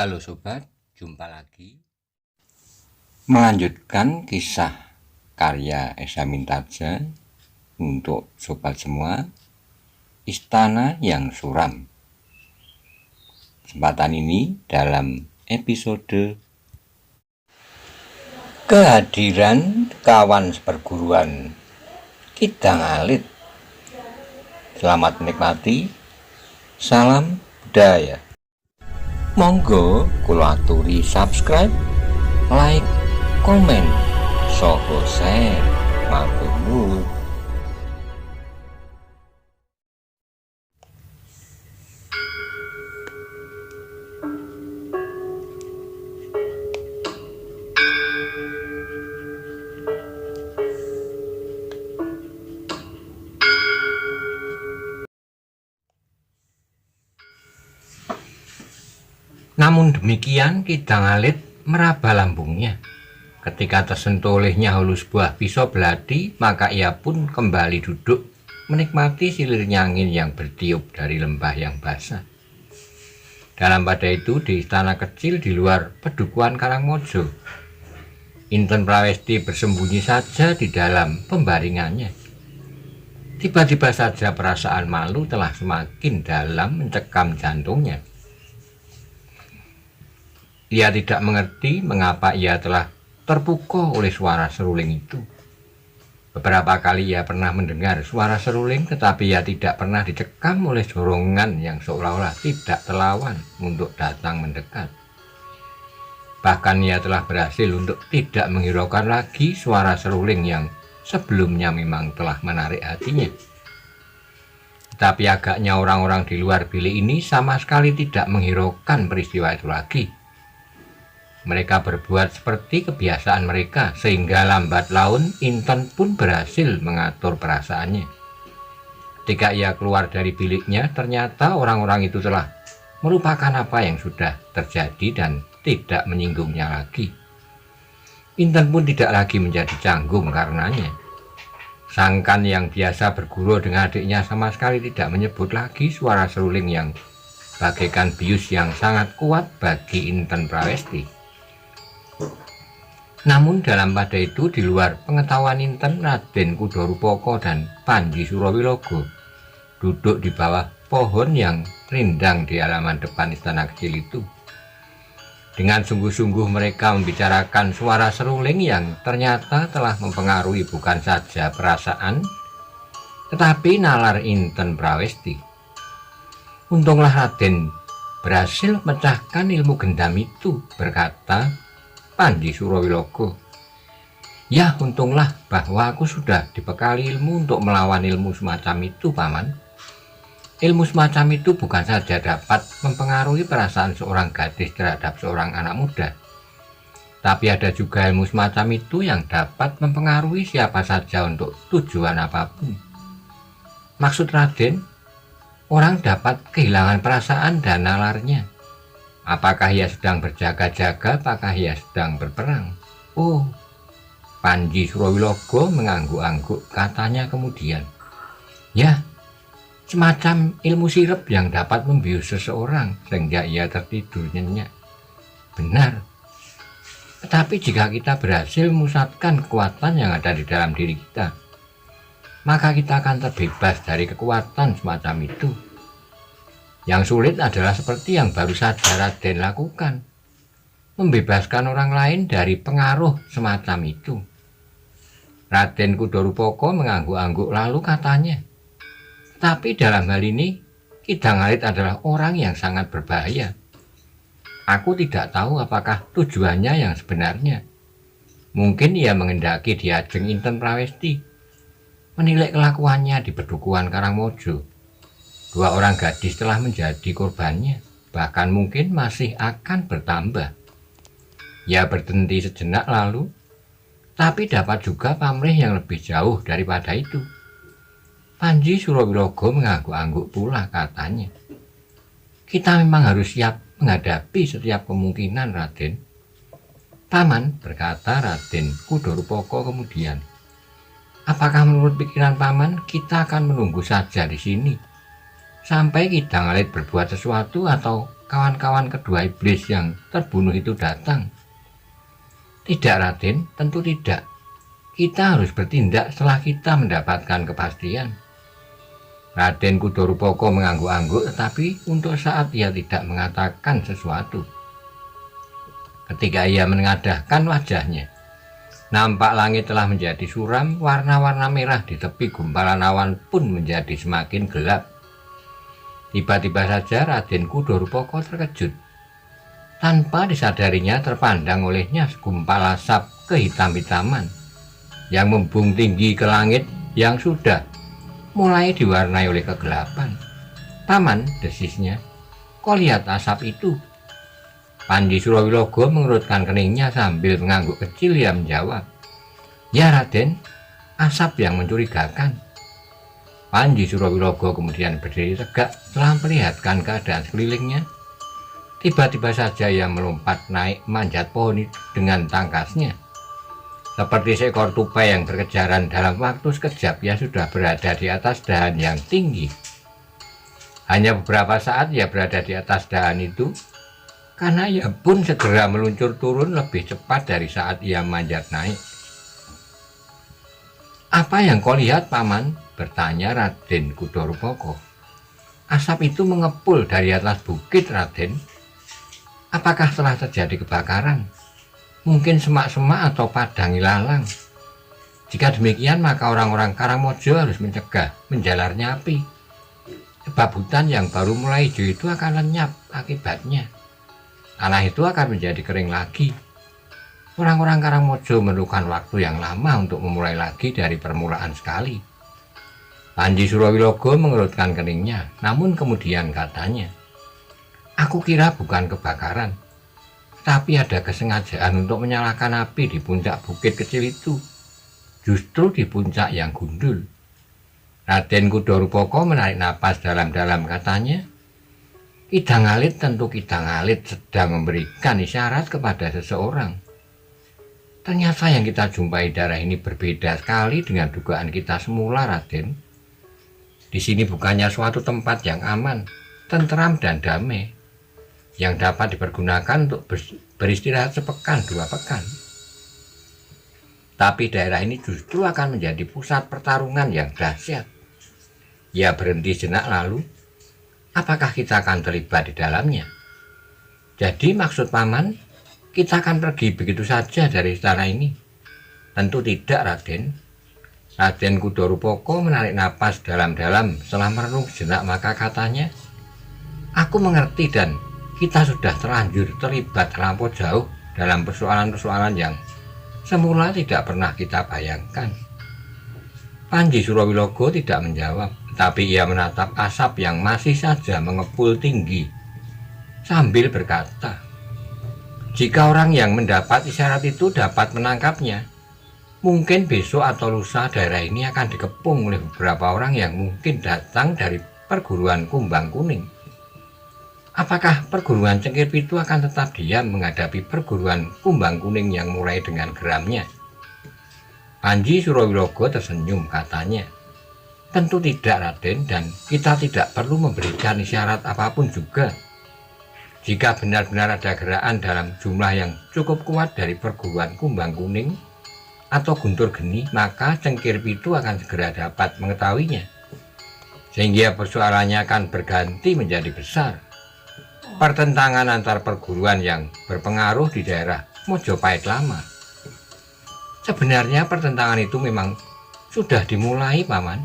Halo sobat, jumpa lagi. Melanjutkan kisah karya Esa Mintarja untuk sobat semua, Istana yang Suram. Kesempatan ini dalam episode kehadiran kawan seperguruan Kidang Alit. Selamat menikmati. Salam budaya. Monggo kula aturi subscribe, like, komen, saha share. Matur nuwun. Namun demikian, Kidang Alit meraba lambungnya. Ketika tersentuh olehnya hulu sebuah pisau belati, maka ia pun kembali duduk, menikmati silirnya angin yang bertiup dari lembah yang basah. Dalam pada itu, di istana kecil di luar Pedukuhan Karangmojo, Inten Prawesti bersembunyi saja di dalam pembaringannya. Tiba-tiba saja perasaan malu telah semakin dalam mencekam jantungnya. Ia tidak mengerti mengapa ia telah terpukau oleh suara seruling itu. Beberapa kali ia pernah mendengar suara seruling, tetapi ia tidak pernah dicekam oleh dorongan yang seolah-olah tidak terlawan untuk datang mendekat. Bahkan ia telah berhasil untuk tidak menghiraukan lagi suara seruling yang sebelumnya memang telah menarik hatinya. Tetapi agaknya orang-orang di luar bilik ini sama sekali tidak menghiraukan peristiwa itu lagi. Mereka berbuat seperti kebiasaan mereka, sehingga lambat laun Inten pun berhasil mengatur perasaannya. Ketika ia keluar dari biliknya, ternyata orang-orang itu telah melupakan apa yang sudah terjadi dan tidak menyinggungnya lagi. Inten pun tidak lagi menjadi canggung karenanya. Sangkan yang biasa bergurau dengan adiknya sama sekali tidak menyebut lagi suara seruling yang bagaikan bius yang sangat kuat bagi Inten Prawesti. Namun dalam pada itu, di luar pengetahuan Inten, Raden Kudorupoko dan Panji Surawilogo duduk di bawah pohon yang rindang di halaman depan istana kecil itu. Dengan sungguh-sungguh mereka membicarakan suara seruling yang ternyata telah mempengaruhi bukan saja perasaan, tetapi nalar Inten Prawesti. Untunglah Raden berhasil memecahkan ilmu gendam itu, berkata Panji Surawilogo. Ya, untunglah bahwa aku sudah dibekali ilmu untuk melawan ilmu semacam itu, Paman. Ilmu semacam itu bukan saja dapat mempengaruhi perasaan seorang gadis terhadap seorang anak muda, tapi ada juga ilmu semacam itu yang dapat mempengaruhi siapa saja untuk tujuan apapun. Maksud Raden, orang dapat kehilangan perasaan dan nalarnya. Apakah ia sedang berjaga-jaga, apakah ia sedang berperang? Oh, Panji Surawilogo mengangguk-angguk, katanya kemudian. Ya, semacam ilmu sirep yang dapat membius seseorang sehingga ia tertidur nyenyak. Benar. Tetapi jika kita berhasil memusatkan kekuatan yang ada di dalam diri kita, maka kita akan terbebas dari kekuatan semacam itu. Yang sulit adalah seperti yang baru saja Raden lakukan, membebaskan orang lain dari pengaruh semacam itu. Raden Kudorupoko mengangguk-angguk lalu katanya, tapi dalam hal ini Kidang Alit adalah orang yang sangat berbahaya. Aku tidak tahu apakah tujuannya yang sebenarnya. Mungkin ia menghendaki diajeng Inten Prawesti, menilai kelakuannya di Pedukuhan Karangmojo. Dua orang gadis telah menjadi korbannya, bahkan mungkin masih akan bertambah. Ia berhenti sejenak lalu, tapi dapat juga pamrih yang lebih jauh daripada itu. Panji Surawilogo mengangguk-angguk pula, katanya. Kita memang harus siap menghadapi setiap kemungkinan, Raden. Paman, berkata Raden Kudorupoko kemudian. Apakah menurut pikiran Paman kita akan menunggu saja di sini sampai Kidang Alit berbuat sesuatu, atau kawan-kawan kedua iblis yang terbunuh itu datang? Tidak, Raden, tentu tidak. Kita harus bertindak setelah kita mendapatkan kepastian. Raden Kudorupaka mengangguk-angguk, tetapi untuk saat ia tidak mengatakan sesuatu. Ketika ia menengadahkan wajahnya, nampak langit telah menjadi suram, warna-warna merah di tepi gumpalan awan pun menjadi semakin gelap. Tiba-tiba saja Raden Kudorupaka terkejut. Tanpa disadarinya terpandang olehnya segumpal asap kehitam-hitaman yang membung tinggi ke langit yang sudah mulai diwarnai oleh kegelapan. "Paman," desisnya, "kau lihat asap itu?" Panji Surawilogo mengerutkan keningnya sambil mengangguk kecil. Ia menjawab, "Ya Raden, asap yang mencurigakan." Panji Surawilogo kemudian berdiri tegak setelah melihatkan keadaan sekelilingnya. Tiba-tiba saja ia melompat naik manjat pohon itu dengan tangkasnya. Seperti seekor tupai yang berkejaran, dalam waktu sekejap ia sudah berada di atas dahan yang tinggi. Hanya beberapa saat ia berada di atas dahan itu, karena ia pun segera meluncur turun lebih cepat dari saat ia manjat naik. "Apa yang kau lihat, Paman?" bertanya Raden Kudorupaka. "Asap itu mengepul dari atas bukit, Raden. Apakah telah terjadi kebakaran? Mungkin semak-semak atau padang ilalang. Jika demikian, maka orang-orang Karangmojo harus mencegah menjalarnya api. Sebab hutan yang baru mulai hijau itu akan lenyap akibatnya. Tanah itu akan menjadi kering lagi. Orang-orang Karangmojo memerlukan waktu yang lama untuk memulai lagi dari permulaan sekali." Panji Surawilogo mengerutkan keningnya, namun kemudian katanya, "Aku kira bukan kebakaran, tapi ada kesengajaan untuk menyalakan api di puncak bukit kecil itu, justru di puncak yang gundul." Raden Kudorupaka menarik napas dalam-dalam, katanya, "Kidang Alit, tentu Kidang Alit sedang memberikan isyarat kepada seseorang. Ternyata yang kita jumpai daerah ini berbeda sekali dengan dugaan kita semula, Raden. Di sini bukannya suatu tempat yang aman, tentram dan damai, yang dapat dipergunakan untuk beristirahat sepekan, 2 pekan. Tapi daerah ini justru akan menjadi pusat pertarungan yang dahsyat." Ia berhenti sejenak lalu, "Apakah kita akan terlibat di dalamnya?" "Jadi maksud Paman, kita akan pergi begitu saja dari istana ini?" "Tentu tidak, Raden." Raden Kudorupaka menarik napas dalam-dalam. Setelah merenung sejenak, maka katanya, "Aku mengerti dan kita sudah terlanjur terlibat terlampau jauh dalam persoalan-persoalan yang semula tidak pernah kita bayangkan." Panji Surawilogo tidak menjawab, tetapi ia menatap asap yang masih saja mengepul tinggi sambil berkata, "Jika orang yang mendapat isyarat itu dapat menangkapnya, mungkin besok atau lusa daerah ini akan dikepung oleh beberapa orang yang mungkin datang dari perguruan Kumbang Kuning. Apakah perguruan Cengkir Pitu akan tetap diam menghadapi perguruan Kumbang Kuning yang mulai dengan geramnya?" Panji Surawilogo tersenyum, katanya, "Tentu tidak, Raden, dan kita tidak perlu memberikan isyarat apapun juga. Jika benar-benar ada gerakan dalam jumlah yang cukup kuat dari perguruan Kumbang Kuning atau Guntur Geni, maka Cengkir Pitu akan segera dapat mengetahuinya, sehingga persoalannya akan berganti menjadi besar. Pertentangan antar perguruan yang berpengaruh di daerah Mojopahit Lama. Sebenarnya pertentangan itu memang sudah dimulai, Paman,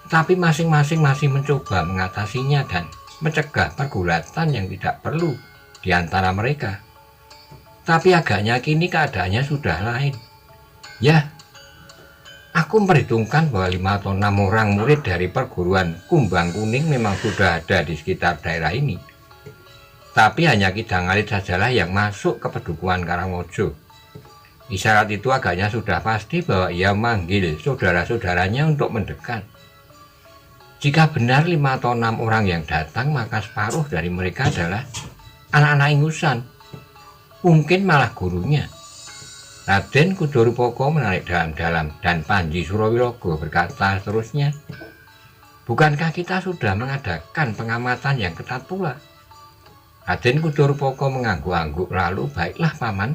tapi masing-masing masih mencoba mengatasinya dan mencegah pergulatan yang tidak perlu di antara mereka. Tapi agaknya kini keadaannya sudah lain. Ya, aku memperhitungkan bahwa 5 atau 6 orang murid dari perguruan Kumbang Kuning memang sudah ada di sekitar daerah ini. Tapi hanya Kidang Alit sajalah yang masuk ke pedukuhan Karangmojo. Isyarat itu agaknya sudah pasti bahwa ia manggil saudara-saudaranya untuk mendekat. Jika benar 5 atau 6 orang yang datang, maka separuh dari mereka adalah anak-anak ingusan, mungkin malah gurunya." Raden Kudorupaka menarik dalam-dalam, dan Panji Surawilogo berkata seterusnya, "Bukankah kita sudah mengadakan pengamatan yang ketat pula?" Raden Kudorupaka mengangguk-angguk, lalu, "Baiklah Paman,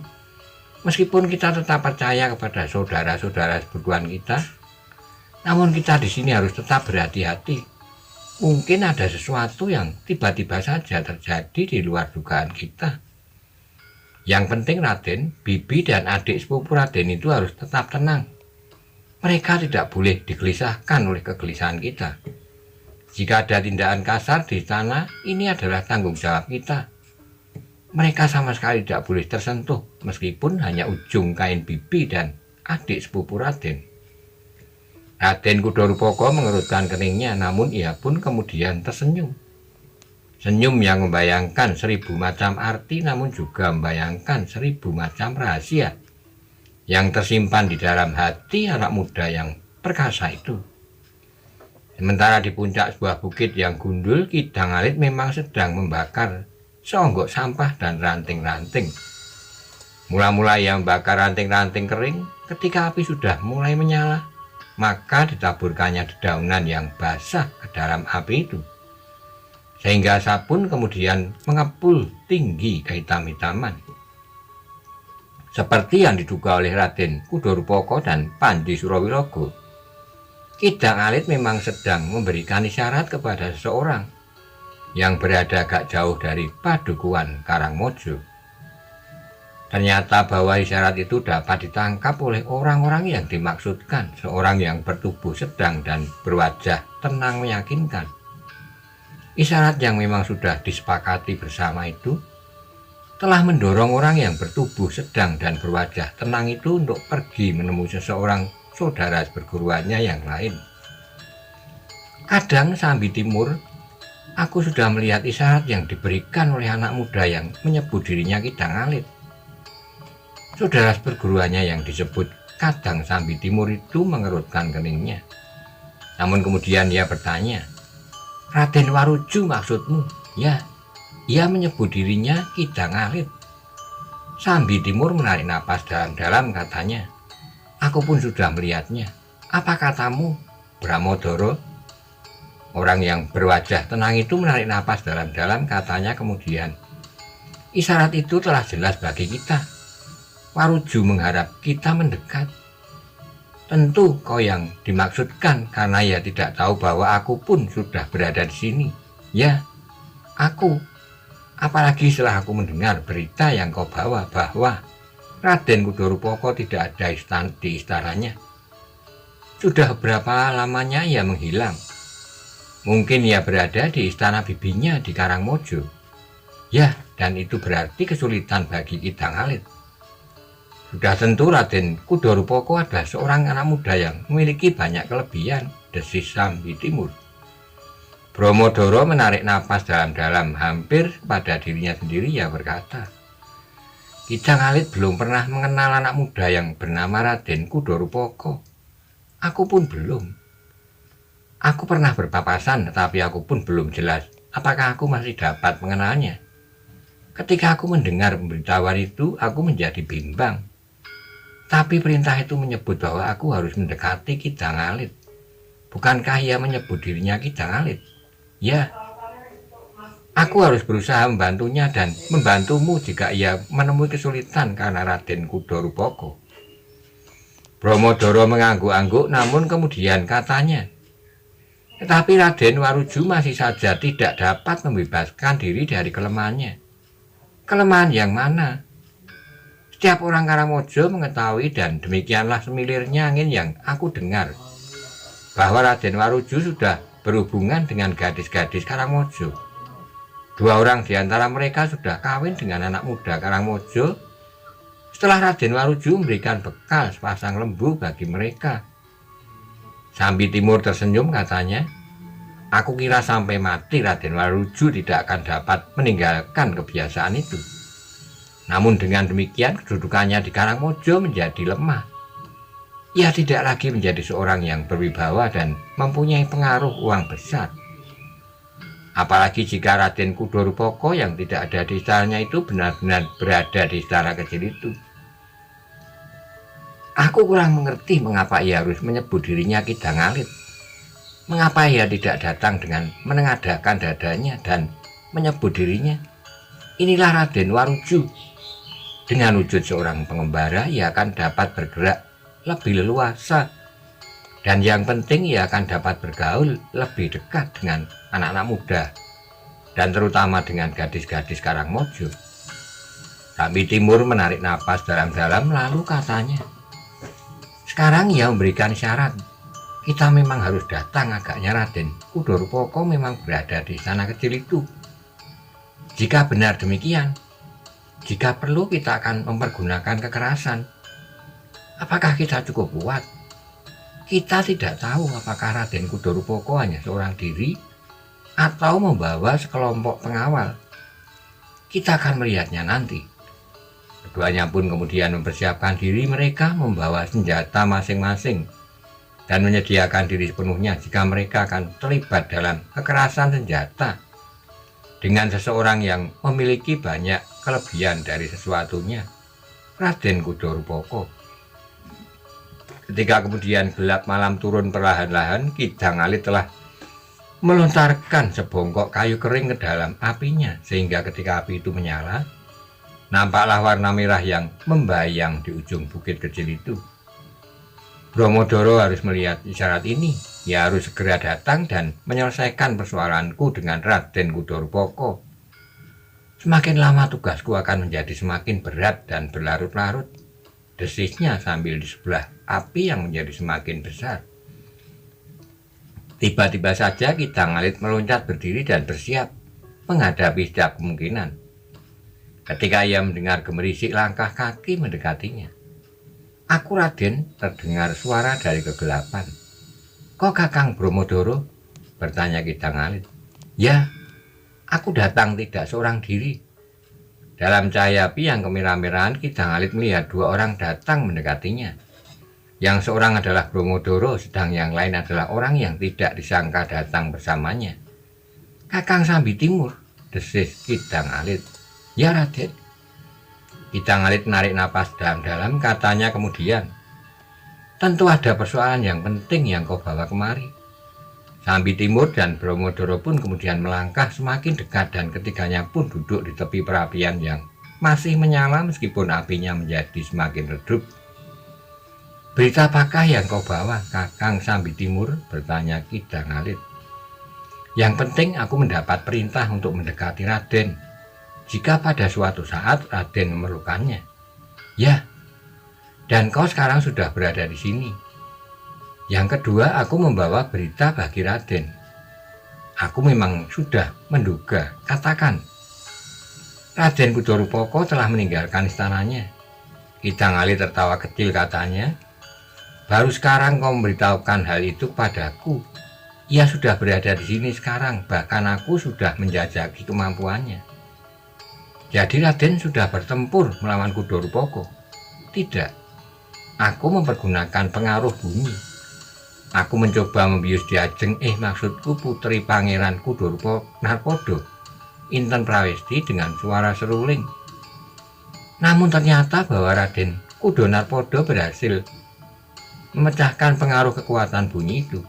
meskipun kita tetap percaya kepada saudara-saudara seperguruan kita, namun kita di sini harus tetap berhati-hati. Mungkin ada sesuatu yang tiba-tiba saja terjadi di luar dugaan kita. Yang penting Raden, bibi dan adik sepupu Raden itu harus tetap tenang. Mereka tidak boleh digelisahkan oleh kegelisahan kita. Jika ada tindakan kasar di istana, ini adalah tanggung jawab kita. Mereka sama sekali tidak boleh tersentuh, meskipun hanya ujung kain bibi dan adik sepupu Raden." Raden Kudorupaka mengerutkan keningnya, namun ia pun kemudian tersenyum. Senyum yang membayangkan 1000 macam arti, namun juga membayangkan 1000 macam rahasia yang tersimpan di dalam hati anak muda yang perkasa itu. Sementara di puncak sebuah bukit yang gundul, Ki Dangalit memang sedang membakar seonggok sampah dan ranting-ranting. Mula-mula ia membakar ranting-ranting kering. Ketika api sudah mulai menyala, maka ditaburkannya dedaunan yang basah ke dalam api itu, sehingga sabun kemudian mengepul tinggi kehitam-hitaman. Seperti yang diduga oleh Raden Kudorupaka dan Panji Surawilaga, Ki Dangalit memang sedang memberikan isyarat kepada seseorang yang berada agak jauh dari padukuhan Karangmojo. Ternyata bahwa isyarat itu dapat ditangkap oleh orang-orang yang dimaksudkan, seorang yang bertubuh sedang dan berwajah tenang meyakinkan. Isyarat yang memang sudah disepakati bersama itu telah mendorong orang yang bertubuh sedang dan berwajah tenang itu untuk pergi menemui seseorang saudara perguruannya yang lain. Kadang sambi timur, aku sudah melihat isyarat yang diberikan oleh anak muda yang menyebut dirinya Ki Dangalit. Saudara perguruannya yang disebut Kadang Sambi Timur itu mengerutkan keningnya. Namun kemudian ia bertanya, "Raden Waruju maksudmu?" "Ya, ia menyebut dirinya Ki Dangalit." Sambi Timur menarik napas dalam-dalam, katanya, "Aku pun sudah melihatnya. Apa katamu, Bramodoro?" Orang yang berwajah tenang itu menarik napas dalam-dalam, katanya kemudian, "Isyarat itu telah jelas bagi kita. Waruju mengharap kita mendekat. Tentu kau yang dimaksudkan, karena ia tidak tahu bahwa aku pun sudah berada di sini." "Ya, aku. Apalagi setelah aku mendengar berita yang kau bawa bahwa Raden Kudorupaka tidak ada di istananya. Sudah berapa lamanya ia menghilang? Mungkin ia berada di istana bibinya di Karangmojo." "Ya, dan itu berarti kesulitan bagi Ki Dangalit. Sudah tentu Raden Kudorupaka adalah seorang anak muda yang memiliki banyak kelebihan," desis Sambi Timur. Bramodoro menarik napas dalam-dalam, hampir pada dirinya sendiri. Ia berkata, "Ki Dangalit belum pernah mengenal anak muda yang bernama Raden Kudorupaka. Aku pun belum. Aku pernah berpapasan, tetapi aku pun belum jelas apakah aku masih dapat mengenalnya. Ketika aku mendengar pemberitahuan itu, aku menjadi bimbang. Tapi perintah itu menyebut bahwa aku harus mendekati Ki Dangalit. Bukankah ia menyebut dirinya Ki Dangalit?" "Ya, aku harus berusaha membantunya dan membantumu jika ia menemui kesulitan karena Raden Kudorupaka." Bramodoro mengangguk-angguk, namun kemudian katanya, "Tetapi Raden Waruju masih saja tidak dapat membebaskan diri dari kelemahannya." "Kelemahan yang mana?" "Setiap orang Karangmojo mengetahui, dan demikianlah semilirnya angin yang aku dengar, bahwa Raden Waruju sudah berhubungan dengan gadis-gadis Karangmojo. 2 orang di antara mereka sudah kawin dengan anak muda Karangmojo setelah Raden Waruju memberikan bekal sepasang lembu bagi mereka." Sambi Timur tersenyum, katanya, "Aku kira sampai mati Raden Waruju tidak akan dapat meninggalkan kebiasaan itu. Namun dengan demikian kedudukannya di Karangmojo menjadi lemah. Ia tidak lagi menjadi seorang yang berwibawa dan mempunyai pengaruh uang besar. Apalagi jika Raden Kudorupaka yang tidak ada di istananya itu benar-benar berada di istana kecil itu. Aku kurang mengerti mengapa ia harus menyebut dirinya Ki Dangalit. Mengapa ia tidak datang dengan menengadahkan dadanya dan menyebut dirinya? Inilah Raden Waruju. Dengan wujud seorang pengembara, ia akan dapat bergerak lebih leluasa. Dan yang penting, ia akan dapat bergaul lebih dekat dengan anak-anak muda. Dan terutama dengan gadis-gadis Karangmojo. Sambi Timur menarik napas dalam-dalam lalu katanya, sekarang ia memberikan syarat. Kita memang harus datang, agaknya Raden Kudorupoko memang berada di sana kecil itu. Jika benar demikian, jika perlu kita akan mempergunakan kekerasan. Apakah kita cukup kuat? Kita tidak tahu apakah Raden Kudorupoko hanya seorang diri atau membawa sekelompok pengawal. Kita akan melihatnya nanti. Keduanya pun kemudian mempersiapkan diri, mereka membawa senjata masing-masing dan menyediakan diri sepenuhnya jika mereka akan terlibat dalam kekerasan senjata dengan seseorang yang memiliki banyak kelebihan dari sesuatunya, Raden Kudorupoko. Ketika kemudian gelap malam turun perlahan-lahan, Ki Jangalit telah melontarkan sebongkok kayu kering ke dalam apinya, sehingga ketika api itu menyala, nampaklah warna merah yang membayang di ujung bukit kecil itu. Bromodoro harus melihat isyarat ini. Ia harus segera datang dan menyelesaikan persoalanku dengan Raden Kudorupoko. Semakin lama tugasku akan menjadi semakin berat dan berlarut-larut, desisnya sambil di sebelah api yang menjadi semakin besar. Tiba-tiba saja Ki Jangalit meloncat berdiri dan bersiap menghadapi setiap kemungkinan. Ketika ia mendengar gemerisik langkah kaki mendekatinya, "Aku Raden," terdengar suara dari kegelapan. "Kok Kakang Bromodoro?" bertanya Ki Jangalit. "Ya, aku datang tidak seorang diri." Dalam cahaya api yang kemerah-merahan, Ki Jangalit melihat dua orang datang mendekatinya. Yang seorang adalah Bromodoro, sedang yang lain adalah orang yang tidak disangka datang bersamanya. "Kakang Sambi Timur," desis Ki Jangalit. "Ya Raden." Ki Jangalit menarik napas dalam-dalam, katanya kemudian, "Tentu ada persoalan yang penting yang kau bawa kemari." Sambi Timur dan Bromodoro pun kemudian melangkah semakin dekat dan ketiganya pun duduk di tepi perapian yang masih menyala meskipun apinya menjadi semakin redup. "Berita apakah yang kau bawa, Kakang Sambi Timur?" bertanya Ki Jangalit. "Yang penting aku mendapat perintah untuk mendekati Raden jika pada suatu saat Raden memerlukannya." "Ya, dan kau sekarang sudah berada di sini." "Yang kedua, aku membawa berita bagi Raden." "Aku memang sudah menduga. Katakan." "Raden Kudorupoko telah meninggalkan istananya." Ki Jangalit tertawa kecil, katanya, "Baru sekarang kau memberitahukan hal itu padaku. Ia sudah berada di sini sekarang, bahkan aku sudah menjajaki kemampuannya." "Jadi Raden sudah bertempur melawan Kudorupoko?" "Tidak, aku mempergunakan pengaruh bumi. Aku mencoba membius Diajeng, maksudku Putri Pangeran Kudorupoko Narpodo, Inten Prawesti dengan suara seruling. Namun ternyata bahwa Raden Kudo Narpodo berhasil memecahkan pengaruh kekuatan bunyi itu."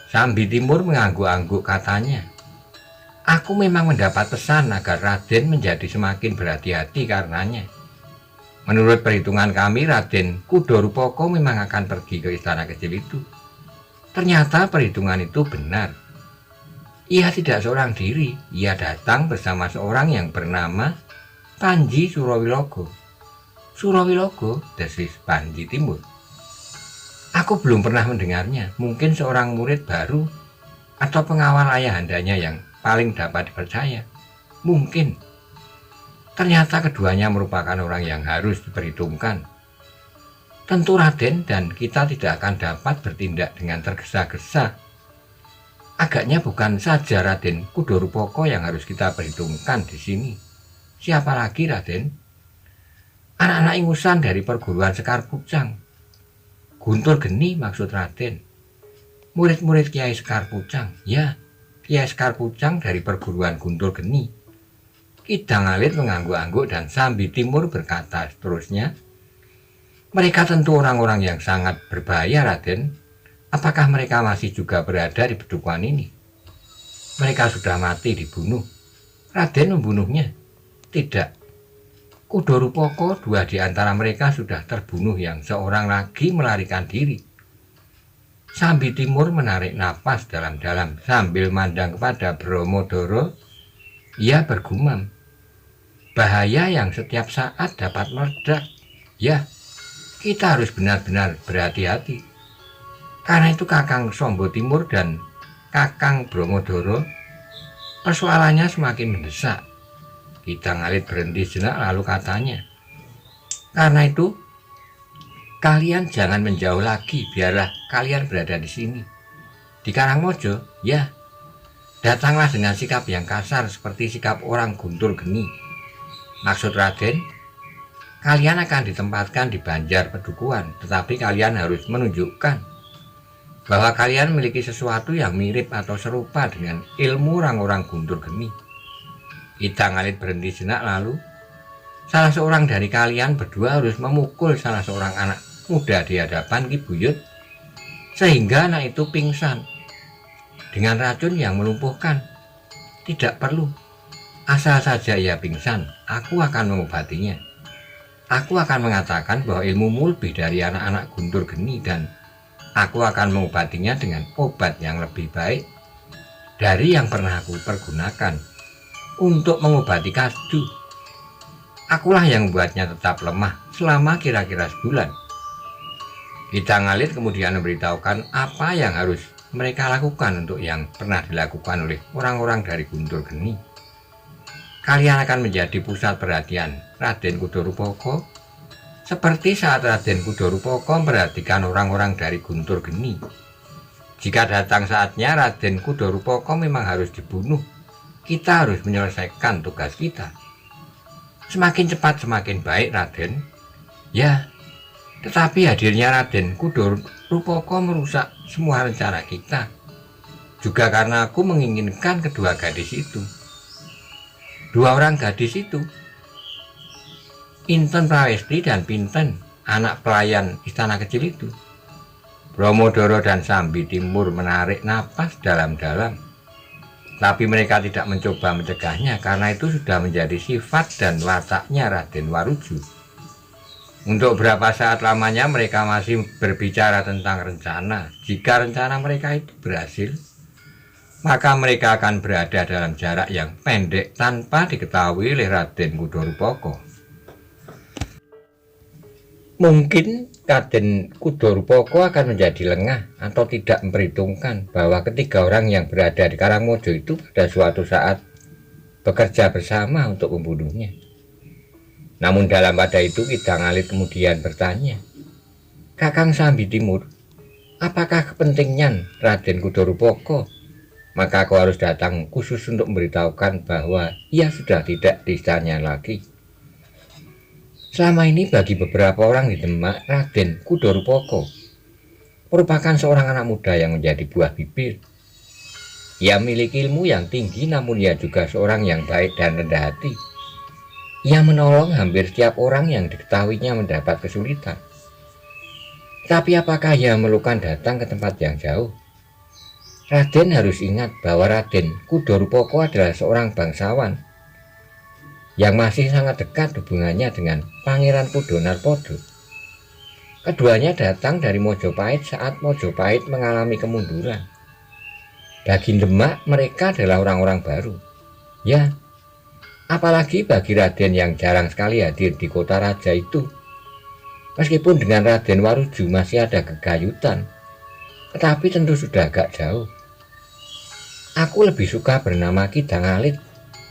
Sambi Timur mengangguk-angguk, katanya, "Aku memang mendapat pesan agar Raden menjadi semakin berhati-hati karenanya. Menurut perhitungan kami, Raden Kudorupoko memang akan pergi ke istana kecil itu. Ternyata perhitungan itu benar. Ia tidak seorang diri, ia datang bersama seorang yang bernama Panji Surawilogo." "Surawilogo?" desis Panji Timur. "Aku belum pernah mendengarnya. Mungkin seorang murid baru atau pengawal ayahandanya yang paling dapat dipercaya. Mungkin." Ternyata keduanya merupakan orang yang harus diperhitungkan. Tentu Raden dan kita tidak akan dapat bertindak dengan tergesa-gesa. Agaknya bukan saja Raden Kudorupoko yang harus kita perhitungkan di sini. Siapa lagi, Raden? Anak-anak ingusan dari perguruan Sekar Pucang. Guntur Geni maksud Raden. Murid-murid Kiai Sekar Pucang. Ya, Kiai Sekar Pucang dari perguruan Guntur Geni. Ki Jangalit mengangguk-angguk dan Sambi Timur berkata seterusnya, "Mereka tentu orang-orang yang sangat berbahaya, Raden. Apakah mereka masih juga berada di Bedugwan ini?" "Mereka sudah mati dibunuh." Raden membunuhnya? Tidak. Kudorupaka, dua di antara mereka sudah terbunuh, yang seorang lagi melarikan diri. Sambi Timur menarik napas dalam-dalam sambil mandang kepada Bromodoro. Ia bergumam, bahaya yang setiap saat dapat meledak. Ya, kita harus benar-benar berhati-hati. Karena itu Kakang Sombo Timur dan Kakang Bromodoro, persoalannya semakin mendesak. Ki Tanggalit berhenti sejenak lalu katanya, karena itu kalian jangan menjauh lagi, biarlah kalian berada di sini. Di Karangmojo, ya, datanglah dengan sikap yang kasar seperti sikap orang guntur geni. Maksud Raden, kalian akan ditempatkan di Banjar Pedukuhan, tetapi kalian harus menunjukkan bahwa kalian memiliki sesuatu yang mirip atau serupa dengan ilmu orang-orang guntur geni. Ki Tanggalit berhenti sejenak lalu, salah seorang dari kalian berdua harus memukul salah seorang anak muda di hadapan Ki Buyut, sehingga anak itu pingsan dengan racun yang melumpuhkan. Tidak perlu, asal saja ia pingsan, aku akan mengobatinya. Aku akan mengatakan bahwa ilmumu lebih dari anak-anak guntur geni, dan aku akan mengobatinya dengan obat yang lebih baik dari yang pernah aku pergunakan untuk mengobati Kasdu. Akulah yang membuatnya tetap lemah selama kira-kira sebulan. Ki Tanggalit kemudian memberitahukan apa yang harus mereka lakukan untuk yang pernah dilakukan oleh orang-orang dari guntur geni. Kalian akan menjadi pusat perhatian Raden Kudorupaka, seperti saat Raden Kudorupaka memperhatikan orang-orang dari guntur geni. Jika datang saatnya Raden Kudorupaka memang harus dibunuh, kita harus menyelesaikan tugas kita. Semakin cepat semakin baik, Raden. Ya, tetapi hadirnya Raden Kudorupaka merusak semua rencana kita. Juga karena aku menginginkan kedua gadis itu. Dua orang gadis itu, Pinten Prawesti dan Pinten, anak pelayan istana kecil itu. Bromodoro dan Sambi Timur menarik napas dalam-dalam. Tapi mereka tidak mencoba mencegahnya karena itu sudah menjadi sifat dan wataknya Raden Waruju. Untuk berapa saat lamanya mereka masih berbicara tentang rencana. Jika rencana mereka itu berhasil, maka mereka akan berada dalam jarak yang pendek tanpa diketahui oleh Raden Kudorupaka. Mungkin Raden Kudorupaka akan menjadi lengah atau tidak memperhitungkan bahwa ketiga orang yang berada di Karangmojo itu pada suatu saat bekerja bersama untuk membunuhnya. Namun dalam pada itu Ki Tanggalit kemudian bertanya, Kakang Sambi Timur, apakah kepentingan Raden Kudorupaka? Maka kau harus datang khusus untuk memberitahukan bahwa ia sudah tidak di istana lagi. Selama ini bagi beberapa orang di Demak, Raden Kudorupaka merupakan seorang anak muda yang menjadi buah bibir. Ia memiliki ilmu yang tinggi, namun ia juga seorang yang baik dan rendah hati. Ia menolong hampir setiap orang yang diketahuinya mendapat kesulitan. Tapi apakah ia memerlukan datang ke tempat yang jauh? Raden harus ingat bahwa Raden Kudorupaka adalah seorang bangsawan yang masih sangat dekat hubungannya dengan Pangeran Pudonarpodo. Keduanya datang dari Mojopahit saat Mojopahit mengalami kemunduran. Bagi Demak, mereka adalah orang-orang baru. Ya, apalagi bagi Raden yang jarang sekali hadir di kota raja itu. Meskipun dengan Raden Waruju masih ada kegayutan, tetapi tentu sudah agak jauh. Aku lebih suka bernama Ki Tanggalit.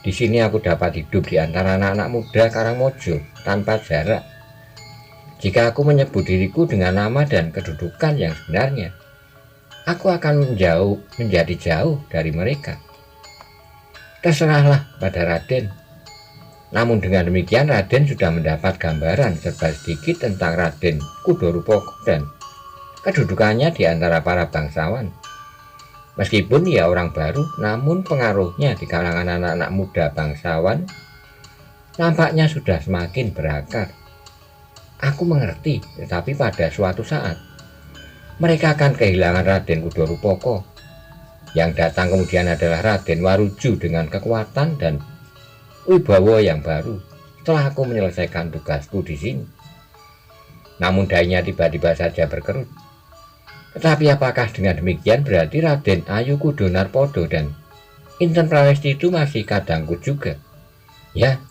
Di sini aku dapat hidup di antara anak-anak muda Karangmojo tanpa jarak. Jika aku menyebut diriku dengan nama dan kedudukan yang sebenarnya, aku akan menjadi jauh dari mereka. Terserahlah pada Raden. Namun dengan demikian Raden sudah mendapat gambaran serba sedikit tentang Raden Kudorupaka dan kedudukannya di antara para bangsawan. Meskipun ia orang baru, namun pengaruhnya di kalangan anak-anak muda bangsawan nampaknya sudah semakin berakar. Aku mengerti, tetapi pada suatu saat mereka akan kehilangan Raden Kudorupaka. Yang datang kemudian adalah Raden Waruju dengan kekuatan dan wibawa yang baru setelah aku menyelesaikan tugasku di sini. Namun dainya tiba-tiba saja berkerut. Tetapi apakah dengan demikian berarti Raden Ayu Kudo Narpodo dan Inten Prawesti itu masih kadangku juga? Ya,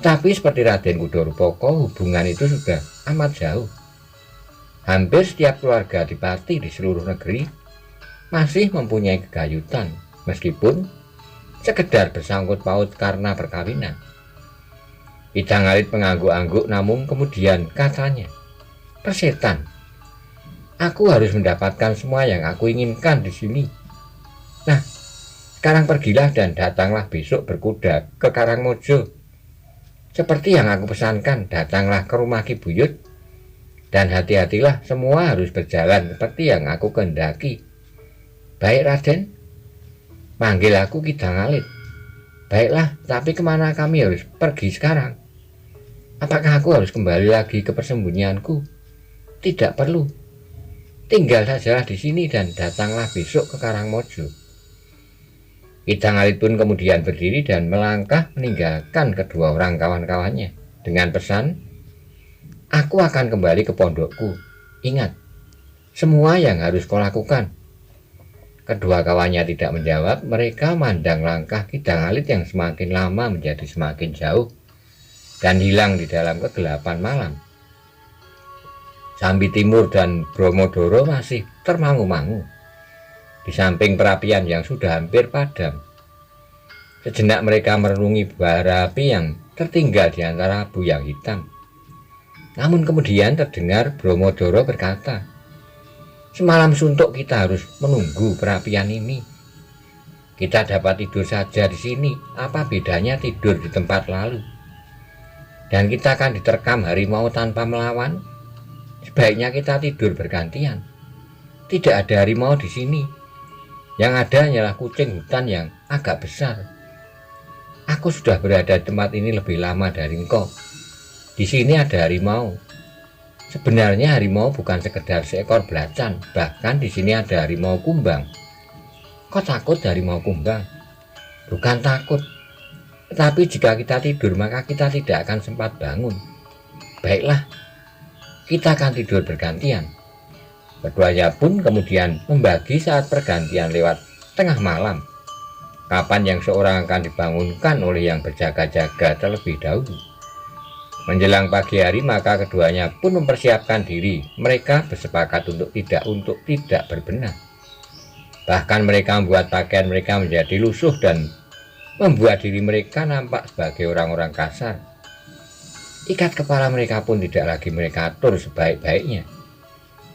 tapi seperti Raden Kudo Rupoko, hubungan itu sudah amat jauh. Hampir setiap keluarga adipati di seluruh negeri masih mempunyai kegayutan, meskipun sekedar bersangkut paut karena perkawinan. Idang Alit mengangguk-angguk, namun kemudian katanya, "Persetan, aku harus mendapatkan semua yang aku inginkan di sini. Nah, sekarang pergilah dan datanglah besok berkuda ke Karangmojo. Seperti yang aku pesankan, datanglah ke rumah Ki Buyut, dan hati-hatilah, semua harus berjalan seperti yang aku kehendaki." "Baik, Raden." "Panggil aku Ki Dangalit." "Baiklah, tapi kemana kami harus pergi sekarang? Apakah aku harus kembali lagi ke persembunyianku?" "Tidak perlu. Tinggal sajalah di sini dan datanglah besok ke Karangmojo." Ki Dangalit pun kemudian berdiri dan melangkah meninggalkan kedua orang kawan-kawannya dengan pesan, "Aku akan kembali ke pondokku. Ingat, semua yang harus kau lakukan." Kedua kawannya tidak menjawab. Mereka mandang langkah Ki Dangalit yang semakin lama menjadi semakin jauh dan hilang di dalam kegelapan malam. Sambi Timur dan Bromodoro masih termangu-mangu di samping perapian yang sudah hampir padam. Sejenak mereka merenungi bara api yang tertinggal di antara abu yang hitam. Namun kemudian terdengar Bromodoro berkata, "Semalam suntuk kita harus menunggu perapian ini. Kita dapat tidur saja di sini, apa bedanya tidur di tempat lalu? Dan kita akan diterkam harimau tanpa melawan. Sebaiknya kita tidur bergantian. Tidak ada harimau di sini. Yang ada hanyalah kucing hutan yang agak besar. Aku sudah berada di tempat ini lebih lama dari engkau. Di sini ada harimau. Sebenarnya harimau bukan sekedar seekor belacan, bahkan di sini ada harimau kumbang. Kau takut harimau kumbang?" "Bukan takut. Tetapi jika kita tidur maka kita tidak akan sempat bangun." "Baiklah, kita akan tidur bergantian." Keduanya pun kemudian membagi saat pergantian lewat tengah malam, kapan yang seorang akan dibangunkan oleh yang berjaga-jaga terlebih dahulu. Menjelang pagi hari maka keduanya pun mempersiapkan diri. Mereka bersepakat untuk tidak berbenah. Bahkan mereka membuat pakaian mereka menjadi lusuh dan membuat diri mereka nampak sebagai orang-orang kasar. Ikat kepala mereka pun tidak lagi mereka atur sebaik-baiknya.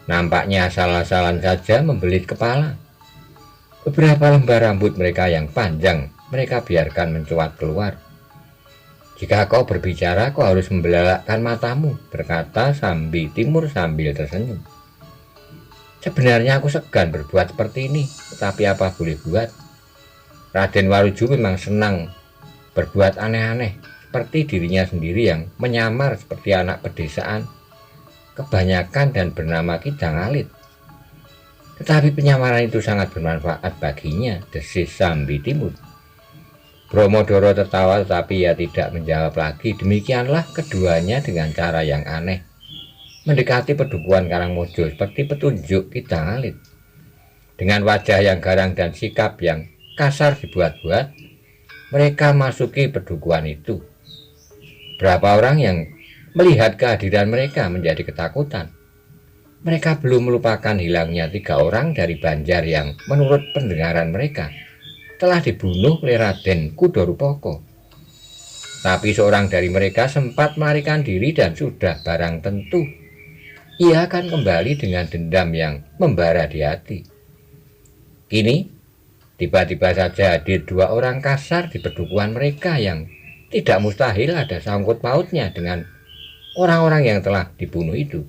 Nampaknya asal-asalan saja membelit kepala. Beberapa lembar rambut mereka yang panjang mereka biarkan mencuat keluar. "Jika kau berbicara, kau harus membelalakkan matamu," berkata Sambi Timur sambil tersenyum. "Sebenarnya aku segan berbuat seperti ini, tetapi apa boleh buat. Raden Waruju memang senang berbuat aneh-aneh, seperti dirinya sendiri yang menyamar seperti anak pedesaan kebanyakan dan bernama Ki Dangalit. Tetapi penyamaran itu sangat bermanfaat baginya," desis Sambi Timur. Bromodoro tertawa tetapi ia tidak menjawab lagi. Demikianlah keduanya dengan cara yang aneh mendekati pedukuhan Karangmojo seperti petunjuk Ki Dangalit. Dengan wajah yang garang dan sikap yang kasar dibuat-buat, mereka masuki pedukuhan itu. Berapa orang yang melihat kehadiran mereka menjadi ketakutan. Mereka belum melupakan hilangnya 3 orang dari Banjar yang menurut pendengaran mereka telah dibunuh oleh Raden Kudo Rupoko. Tapi seorang dari mereka sempat melarikan diri dan sudah barang tentu ia akan kembali dengan dendam yang membara di hati. Kini tiba-tiba saja hadir 2 orang kasar di pedukuhan mereka yang tidak mustahil ada sangkut pautnya dengan orang-orang yang telah dibunuh itu.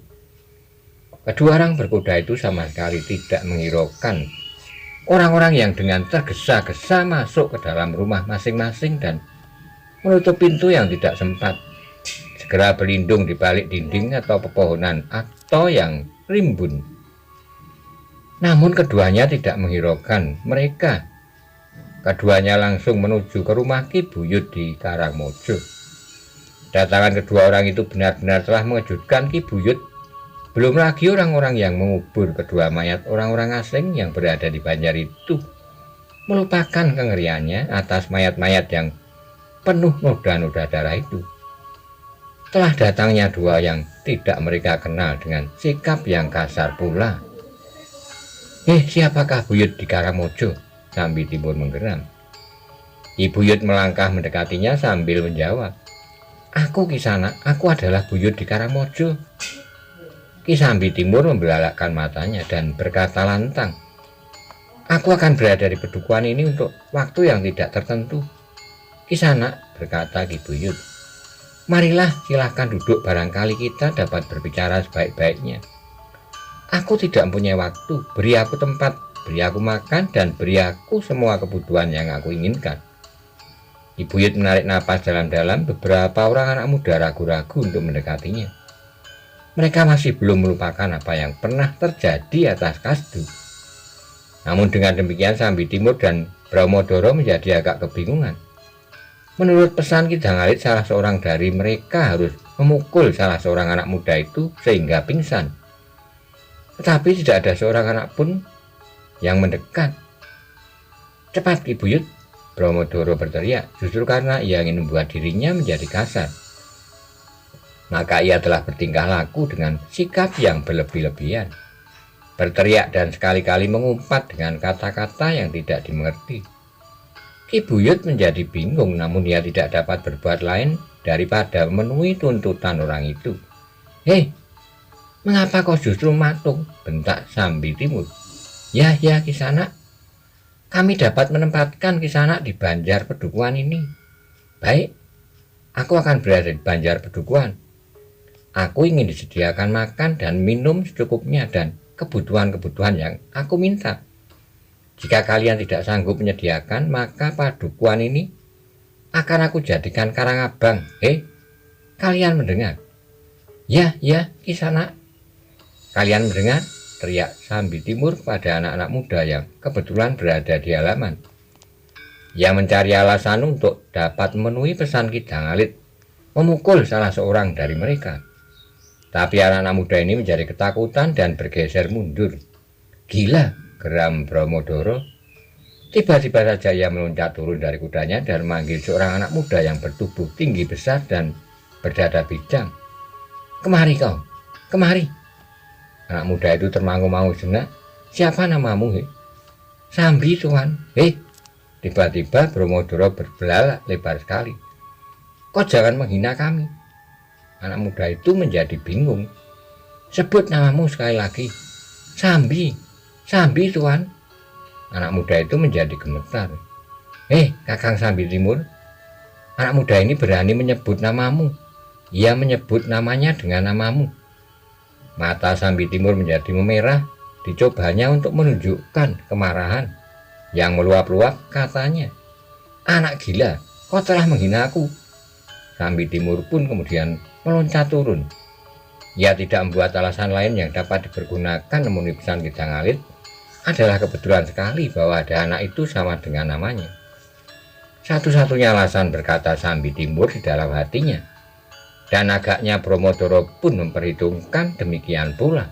Kedua orang berkuda itu sama sekali tidak menghiraukan orang-orang yang dengan tergesa-gesa masuk ke dalam rumah masing-masing dan menutup pintu yang tidak sempat, segera berlindung di balik dinding atau pepohonan atau yang rimbun. Namun keduanya tidak menghiraukan mereka. Keduanya langsung menuju ke rumah Ki Buyut di Karangmojo. Kedatangan kedua orang itu benar-benar telah mengejutkan Ki Buyut. Belum lagi orang-orang yang mengubur kedua mayat orang-orang asing yang berada di Banjar itu melupakan kengeriannya atas mayat-mayat yang penuh noda-noda darah itu. Telah datangnya dua yang tidak mereka kenal dengan sikap yang kasar pula. Siapakah Buyut di Karangmojo? Sambi Timur menggeram. Ki Buyut melangkah mendekatinya sambil menjawab, "Aku Kisana, aku adalah Buyut di Karangmojo." Ki Sambi Timur membelalakkan matanya dan berkata lantang, "Aku akan berada di pedukuhan ini untuk waktu yang tidak tertentu." "Kisana," berkata Ki Buyut, "marilah silahkan duduk, barangkali kita dapat berbicara sebaik-baiknya. Aku tidak mempunyai waktu, beri aku tempat, beri aku makan, dan beri aku semua kebutuhan yang aku inginkan." Ki Buyut menarik napas dalam-dalam. Beberapa orang anak muda ragu-ragu untuk mendekatinya. Mereka masih belum melupakan apa yang pernah terjadi atas Kasdu. Namun dengan demikian Sambi Timur dan Bramodoro menjadi agak kebingungan. Menurut pesan Ki Dangalit, salah seorang dari mereka harus memukul salah seorang anak muda itu sehingga pingsan. Tetapi tidak ada seorang anak pun yang mendekat. "Cepat Ki Buyut!" Bramodoro berteriak, justru karena ia ingin membuat dirinya menjadi kasar. Maka ia telah bertingkah laku dengan sikap yang berlebih-lebihan, berteriak dan sekali-kali mengumpat dengan kata-kata yang tidak dimengerti. Ki Buyut menjadi bingung, namun ia tidak dapat berbuat lain daripada memenuhi tuntutan orang itu. Mengapa kau justru matung?" bentak Sambi Timur. Ya Kisana, kami dapat menempatkan Kisana di Banjar Pedukuhan ini." "Baik, aku akan berada di Banjar Pedukuhan. Aku ingin disediakan makan dan minum secukupnya dan kebutuhan-kebutuhan yang aku minta. Jika kalian tidak sanggup menyediakan, maka padukuhan ini akan aku jadikan Karangabang. Kalian mendengar?" Ya Kisana." "Kalian mendengar?" teriak Sambi Timur pada anak-anak muda yang kebetulan berada di halaman. Ia mencari alasan untuk dapat memenuhi pesan Ki Dangalit, memukul salah seorang dari mereka. Tapi anak-anak muda ini menjadi ketakutan dan bergeser mundur. "Gila," geram Bramodoro. Tiba-tiba saja ia meloncat turun dari kudanya dan memanggil seorang anak muda yang bertubuh tinggi besar dan berdada bijang. "Kemari kau, kemari." Anak muda itu termangu-mangu sejenak. "Siapa namamu?" "Sambi, Tuan." Tiba-tiba Bramodoro berbelalak lebar sekali. "Kau jangan menghina kami." Anak muda itu menjadi bingung. "Sebut namamu sekali lagi." Sambi, Tuan." Anak muda itu menjadi gemetar. Kakang Sambi Timur, anak muda ini berani menyebut namamu. Ia menyebut namanya dengan namamu." Mata Sambi Timur menjadi memerah. Dicobanya untuk menunjukkan kemarahan. Yang meluap-luap katanya, "Anak gila, kau telah menghina aku." Sambi Timur pun kemudian meloncat turun. Ia tidak membuat alasan lain yang dapat dipergunakan memenuhi pesan Ki Dangalit. Adalah kebetulan sekali bahwa ada anak itu sama dengan namanya. Satu-satunya alasan, berkata Sambi Timur di dalam hatinya. Dan agaknya Bramodoro pun memperhitungkan demikian pula.